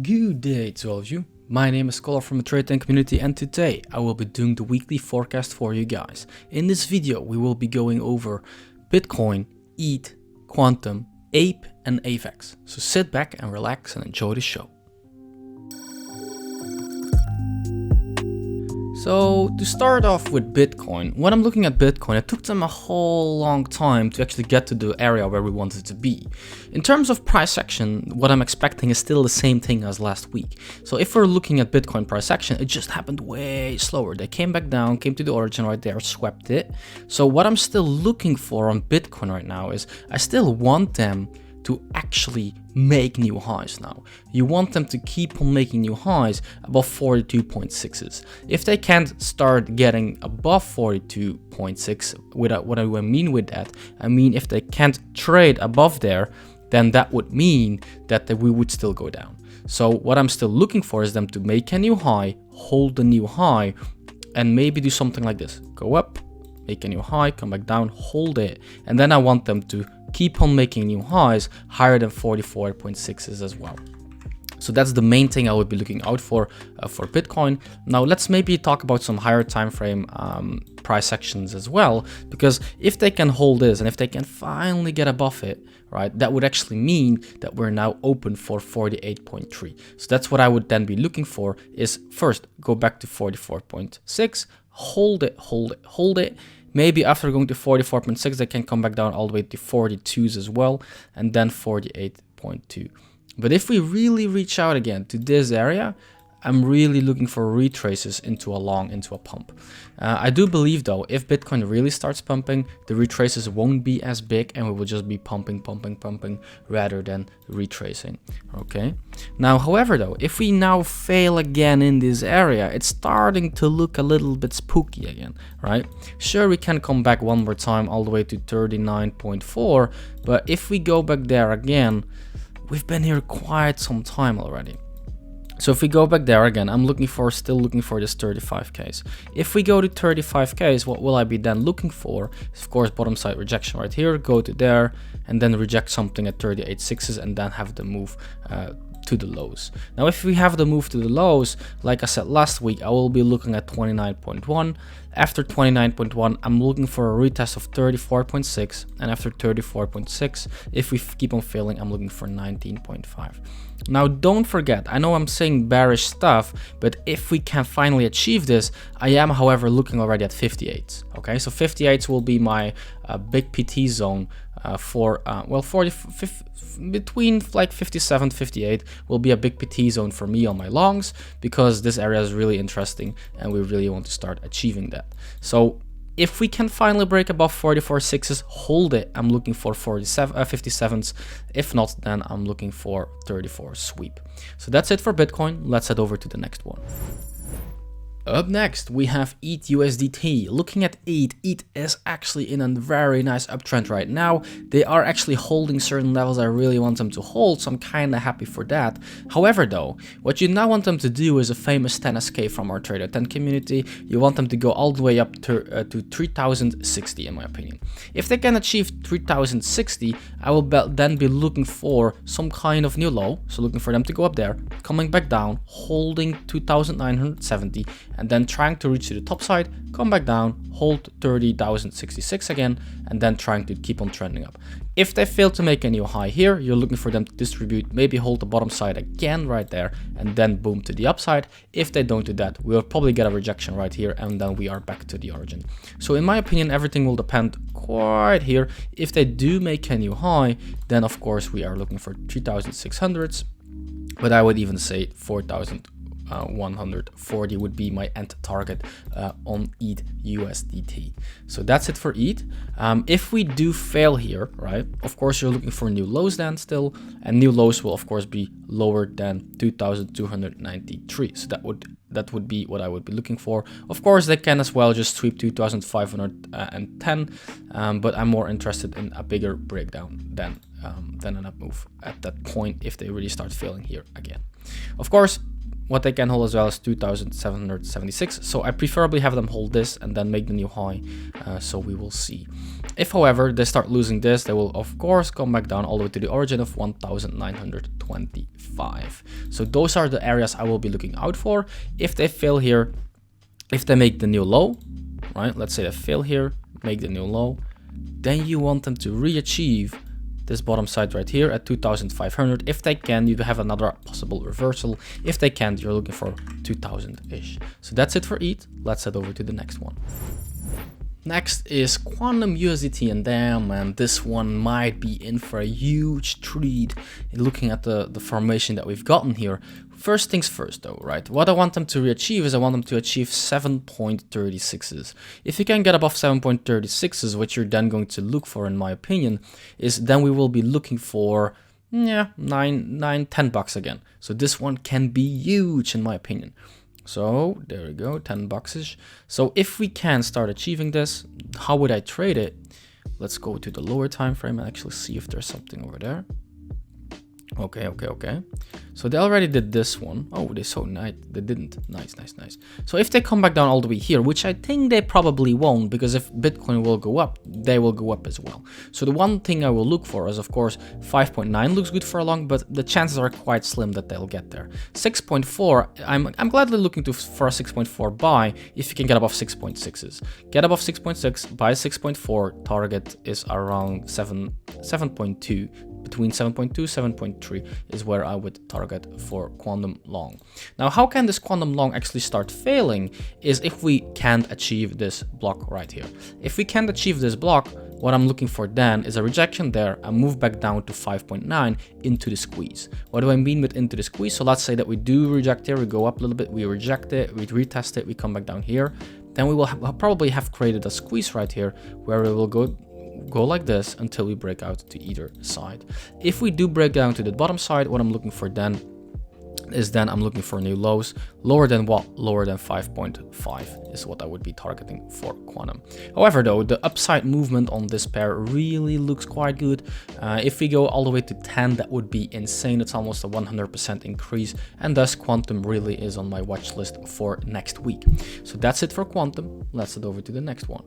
Good day to all of you. My name is Scholar from the TradeTech community, and today I will be doing the weekly forecast for you guys. In this video we will be going over Bitcoin, ETH, QTUM, Ape and Avalanche. So sit back and relax and enjoy the show. So to start off with Bitcoin, when I'm looking at Bitcoin, it took them a whole long time to actually get to the area where we wanted to be. In terms of price action, what I'm expecting is still the same thing as last week. So if we're looking at Bitcoin price action, it just happened way slower. They came back down, came to the origin right there, swept it. So what I'm still looking for on Bitcoin right now is I still want them to actually make new highs now. You want them to keep on making new highs above 42.6s. If they can't start getting above 42.6, what I mean with that, I mean if they can't trade above there, then that would mean that we would still go down. So what I'm still looking for is them to make a new high, hold the new high, and maybe do something like this. Go up, make a new high, come back down, hold it, and then I want them to keep on making new highs higher than 44.6s as well. So that's the main thing I would be looking out for Bitcoin. Now let's maybe talk about some higher time frame price actions as well, because if they can hold this and if they can finally get above it, right, that would actually mean that we're now open for 48.3. So that's what I would then be looking for, is first go back to 44.6, hold it, hold it, hold it. Maybe after going to 44.6, they can come back down all the way to 42s as well, and then 48.2. But if we really reach out again to this area, I'm really looking for retraces into a long, into a pump. I do believe though, if Bitcoin really starts pumping, the retraces won't be as big and we will just be pumping rather than retracing, okay? Now, however though, if we now fail again in this area, it's starting to look a little bit spooky again, right? Sure, we can come back one more time all the way to 39.4, but if we go back there again, we've been here quite some time already. So if we go back there again, I'm still looking for this 35Ks. If we go to 35Ks, what will I be then looking for? Of course, bottom side rejection right here, go to there, and then reject something at 38.6s, and then have the move to the lows. Now, if we have the move to the lows, like I said last week, I will be looking at 29.1. After 29.1, I'm looking for a retest of 34.6, and after 34.6, if we keep on failing, I'm looking for 19.5. Now, don't forget, I know I'm saying bearish stuff, but if we can finally achieve this, I am, however, looking already at 58s. Okay, so 58s will be my big PT zone for, between like 57, 58 will be a big PT zone for me on my longs, because this area is really interesting and we really want to start achieving that. So if we can finally break above 44.6s, hold it. I'm looking for 57s. If not, then I'm looking for 34 sweep. So that's it for Bitcoin. Let's head over to the next one. Up next, we have ETH USDT. Looking at ETH is actually in a very nice uptrend right now. They are actually holding certain levels I really want them to hold, so I'm kind of happy for that. However though, what you now want them to do is a famous 10 escape from our Trader 10 community. You want them to go all the way up to 3060 in my opinion. If they can achieve 3060, I will then be looking for some kind of new low, so looking for them to go up there, coming back down, holding 2970, and then trying to reach to the top side, come back down, hold 30,066 again, and then trying to keep on trending up. If they fail to make a new high here, you're looking for them to distribute, maybe hold the bottom side again right there, and then boom to the upside. If they don't do that, we'll probably get a rejection right here, and then we are back to the origin. So in my opinion, everything will depend quite here. If they do make a new high, then of course we are looking for 3,600s, but I would even say 4,140 would be my end target on ETH USDT. So that's it for ETH. If we do fail here, right, of course you're looking for new lows then still, and new lows will of course be lower than 2,293. So that would be what I would be looking for. Of course they can as well just sweep 2,510, but I'm more interested in a bigger breakdown than an up move at that point if they really start failing here again. Of course, what they can hold as well is 2,776. So I preferably have them hold this and then make the new high. So we will see. If, however, they start losing this, they will of course come back down all the way to the origin of 1925. So those are the areas I will be looking out for. If they fail here, if they make the new low, right? Let's say they fail here, make the new low, then you want them to re-achieve this bottom side right here at 2,500. If they can, you have another possible reversal. If they can't, you're looking for 2,000-ish. So that's it for ETH. Let's head over to the next one. Next is Quantum USDT, and damn man, this one might be in for a huge treat looking at the formation that we've gotten here. First things first though, right? What I want them to achieve is I want them to achieve 7.36s. If you can get above 7.36s, what you're then going to look for, in my opinion, is then we will be looking for, yeah, 10 bucks again. So this one can be huge in my opinion. So there we go, 10 bucks-ish. So if we can start achieving this, how would I trade it? Let's go to the lower time frame and actually see if there's something over there. Okay. So they already did this one. Oh, they so nice. They didn't. Nice. So if they come back down all the way here, which I think they probably won't, because if Bitcoin will go up, they will go up as well. So the one thing I will look for is, of course, 5.9 looks good for a long, but the chances are quite slim that they'll get there. 6.4, I'm gladly looking for a 6.4 buy if you can get above 6.6s. Get above 6.6, buy 6.4, target is around 7.2. Between 7.2 7.3 is where I would target for quantum long. Now, how can this quantum long actually start failing is if we can't achieve this block right here. If we can't achieve this block, what I'm looking for then is a rejection there, a move back down to 5.9 into the squeeze. What do I mean with into the squeeze? So let's say that we do reject here, we go up a little bit, we reject it, we retest it, we come back down here. Then we will probably have created a squeeze right here where we will go like this until we break out to either side. If we do break down to the bottom side, what I'm looking for then is I'm looking for new lows. Lower than what? Lower than 5.5 is what I would be targeting for quantum. However though, the upside movement on this pair really looks quite good. If we go all the way to 10, that would be insane. It's almost a 100% increase, and thus quantum really is on my watch list for next week. So that's it for quantum. Let's head over to the next one.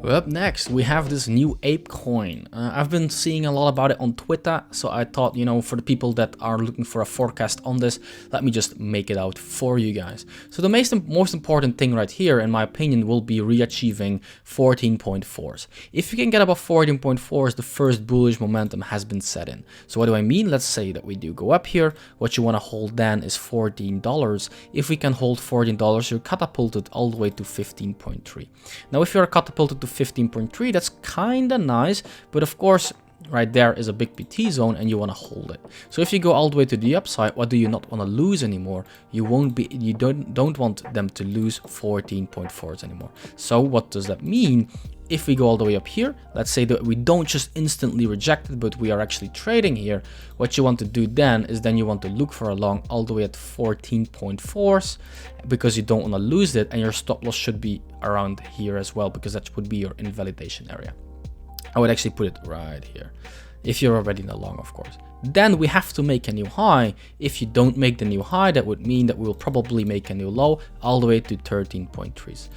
Up next, we have this new Apecoin. I've been seeing a lot about it on Twitter, so I thought, you know, for the people that are looking for a forecast on this, let me just make it out for you guys. So the most important thing right here, in my opinion, will be re-achieving 14.4s. If you can get above 14.4s, the first bullish momentum has been set in. So what do I mean? Let's say that we do go up here. What you want to hold then is $14. If we can hold $14, you're catapulted all the way to 15.3. Now, if you're catapulted to 15.3, that's kind of nice, but of course right there is a big PT zone and you want to hold it. So if you go all the way to the upside, what do you not want to lose anymore? You don't want them to lose 14.4s anymore. So what does that mean? If we go all the way up here, let's say that we don't just instantly reject it, but we are actually trading here. What you want to do then is you want to look for a long all the way at 14.4s, because you don't want to lose it, and your stop loss should be around here as well, because that would be your invalidation area. I would actually put it right here, if you're already in the long, of course. Then we have to make a new high. If you don't make the new high, that would mean that we will probably make a new low all the way to 13.3s.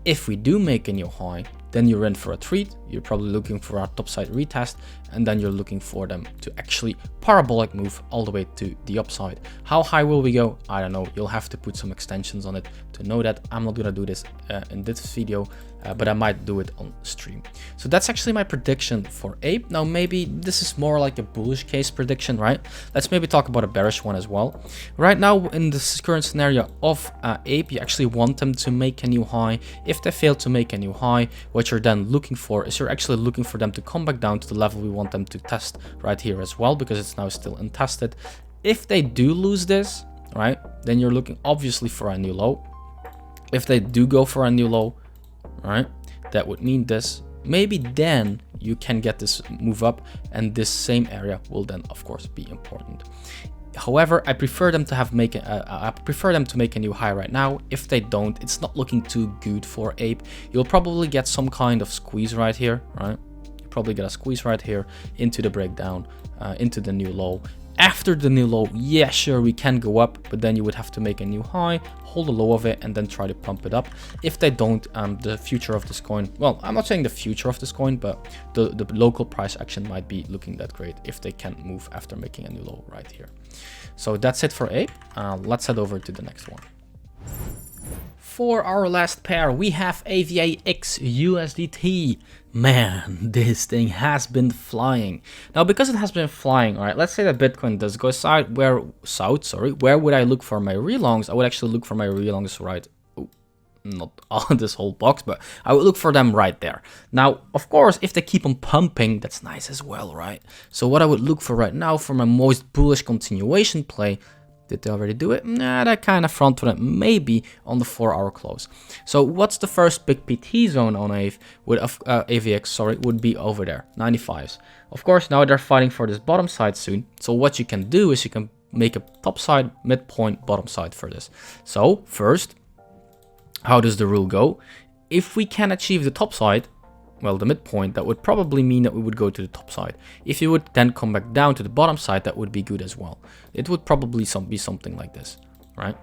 If we do make a new high, then you're in for a treat. You're probably looking for a topside retest, and then you're looking for them to actually parabolic move all the way to the upside. How high will we go? I don't know. You'll have to put some extensions on it to know that. I'm not gonna do this in this video, but I might do it on stream. So that's actually my prediction for Ape. Now maybe this is more like a bullish case prediction, right? Let's maybe talk about a bearish one as well. Right now in this current scenario of Ape, you actually want them to make a new high. If they fail to make a new high, what you're then looking for is you're actually looking for them to come back down to the level we want them to test right here as well, because it's now still untested. If they do lose this, right, then you're looking obviously for a new low. If they do go for a new low, right, that would mean this. Maybe then you can get this move up, and this same area will then of course be important. However, I prefer them to make a new high right now. If they don't, it's not looking too good for Ape. You'll probably get some kind of squeeze right here, right? You probably get a squeeze right here into the breakdown, into the new low, After the new low, yeah, sure, we can go up, but then you would have to make a new high, hold the low of it, and then try to pump it up. If they don't, the future of this coin, well, I'm not saying the future of this coin, but the local price action might be looking that great if they can't move after making a new low right here. So that's it for Ape. Let's head over to the next one. For our last pair, we have AVAX USDT. Man, this thing has been flying. Now, because it has been flying, all right, let's say that Bitcoin does go south, where would I look for my relongs? I would actually look for my relongs right, not on this whole box, but I would look for them right there. Now, of course, if they keep on pumping, that's nice as well, right? So what I would look for right now for my most bullish continuation play, did they already do it? Nah, that kind of front run maybe on the 4-hour close. So what's the first big PT zone on AVX, would be over there, 95s. Of course, now they're fighting for this bottom side soon. So what you can do is you can make a top side, midpoint, bottom side for this. So first, how does the rule go? If we can achieve the top side, well, the midpoint, that would probably mean that we would go to the top side. If you would then come back down to the bottom side, that would be good as well. It would probably be something like this, right?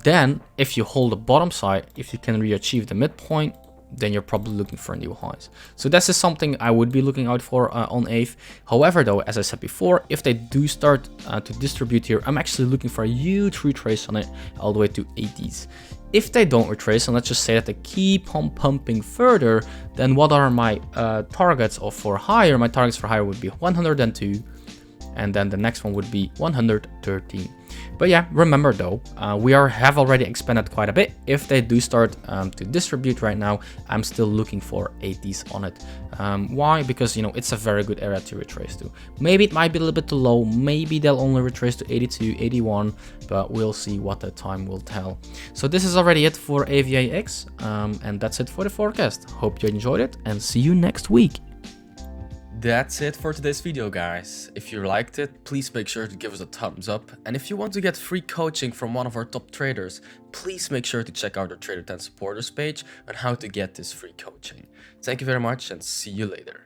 Then, if you hold the bottom side, if you can re-achieve the midpoint, then you're probably looking for new highs. So this is something I would be looking out for on AVE. However, though, as I said before, if they do start to distribute here, I'm actually looking for a huge retrace on it all the way to 80s. If they don't retrace, and let's just say that they keep on pumping further, then what are my targets for higher? My targets for higher would be 102, and then the next one would be 113. But yeah, remember though, we have already expanded quite a bit. If they do start to distribute right now, I'm still looking for 80s on it. Why? Because, you know, it's a very good area to retrace to. Maybe it might be a little bit too low. Maybe they'll only retrace to 82, 81, but we'll see what the time will tell. So this is already it for AVAX, and that's it for the forecast. Hope you enjoyed it, and see you next week. That's it for today's video, guys. If you liked it, please make sure to give us a thumbs up. And if you want to get free coaching from one of our top traders, please make sure to check out our Trader 10 supporters page on how to get this free coaching. Thank you very much and see you later.